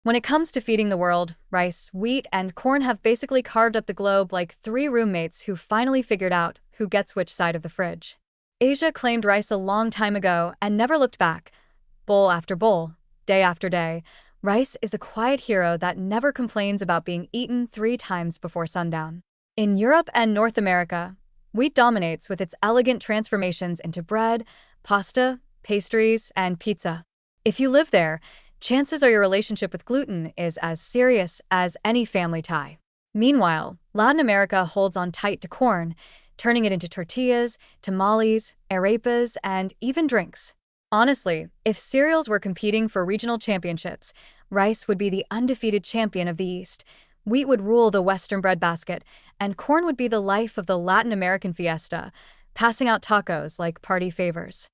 When it comes to feeding the world, rice, wheat, and corn have basically carved up the globe like three roommates who finally figured out who gets which side of the fridge. Asia claimed rice a long time ago and never looked back. Bowl after bowl, day after day, rice is the quiet hero that never complains about being eaten 3 times before sundown. In Europe and North America, wheat dominates with its elegant transformations into bread, pasta, pastries, and pizza. If you live there, chances are your relationship with gluten is as serious as any family tie. Meanwhile, Latin America holds on tight to corn, turning it into tortillas, tamales, arepas, and even drinks. Honestly, if cereals were competing for regional championships, rice would be the undefeated champion of the East, wheat would rule the Western breadbasket, and corn would be the life of the Latin American fiesta, passing out tacos like party favors.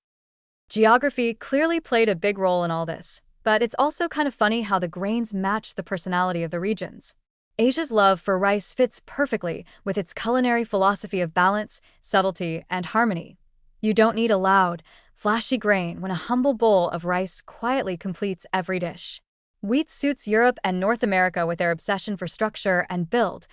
Geography clearly played a big role in all this, but it's also kind of funny how the grains match the personality of the regions. Asia's love for rice fits perfectly with its culinary philosophy of balance, subtlety, and harmony. You don't need a loud, flashy grain when a humble bowl of rice quietly completes every dish. Wheat suits Europe and North America with their obsession for structure and build.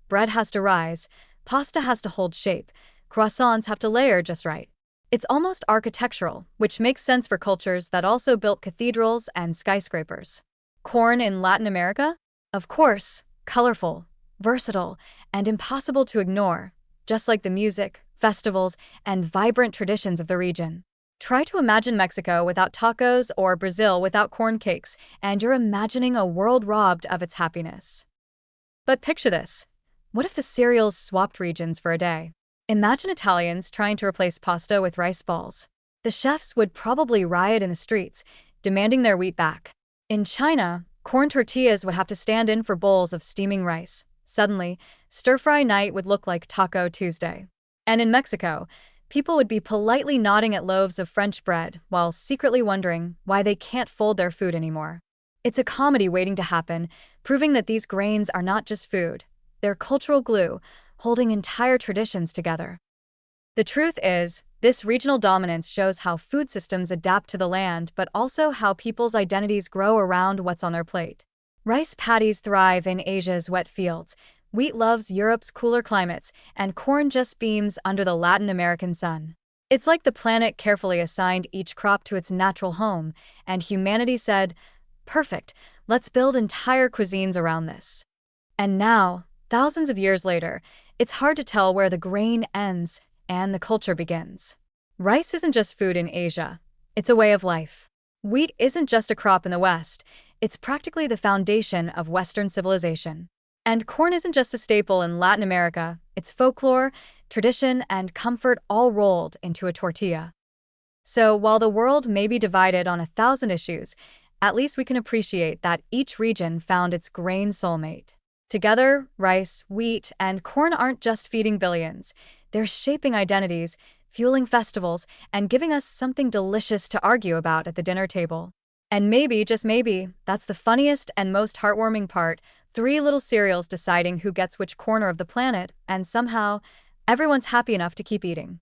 Bread has to rise, pasta has to hold shape, croissants have to layer just right. It's almost architectural, which makes sense for cultures that also built cathedrals and skyscrapers. Corn in Latin America? Of course, colorful, versatile, and impossible to ignore, just like the music, festivals, and vibrant traditions of the region. Try to imagine Mexico without tacos or Brazil without corn cakes, and you're imagining a world robbed of its happiness. But picture this. What if the cereals swapped regions for a day? Imagine Italians trying to replace pasta with rice balls. The chefs would probably riot in the streets, demanding their wheat back. In China, corn tortillas would have to stand in for bowls of steaming rice. Suddenly, stir-fry night would look like Taco Tuesday. And in Mexico, people would be politely nodding at loaves of French bread while secretly wondering why they can't fold their food anymore. It's a comedy waiting to happen, proving that these grains are not just food. They're cultural glue, holding entire traditions together. The truth is, this regional dominance shows how food systems adapt to the land, but also how people's identities grow around what's on their plate. Rice paddies thrive in Asia's wet fields, wheat loves Europe's cooler climates, and corn just beams under the Latin American sun. It's like the planet carefully assigned each crop to its natural home, and humanity said, "Perfect, let's build entire cuisines around this." And now, thousands of years later, it's hard to tell where the grain ends and the culture begins. Rice isn't just food in Asia, it's a way of life. Wheat isn't just a crop in the West, it's practically the foundation of Western civilization. And corn isn't just a staple in Latin America, it's folklore, tradition, and comfort all rolled into a tortilla. So while the world may be divided on 1,000 issues, at least we can appreciate that each region found its grain soulmate. Together, rice, wheat, and corn aren't just feeding billions. They're shaping identities, fueling festivals, and giving us something delicious to argue about at the dinner table. And maybe, just maybe, that's the funniest and most heartwarming part, 3 little cereals deciding who gets which corner of the planet, and somehow, everyone's happy enough to keep eating.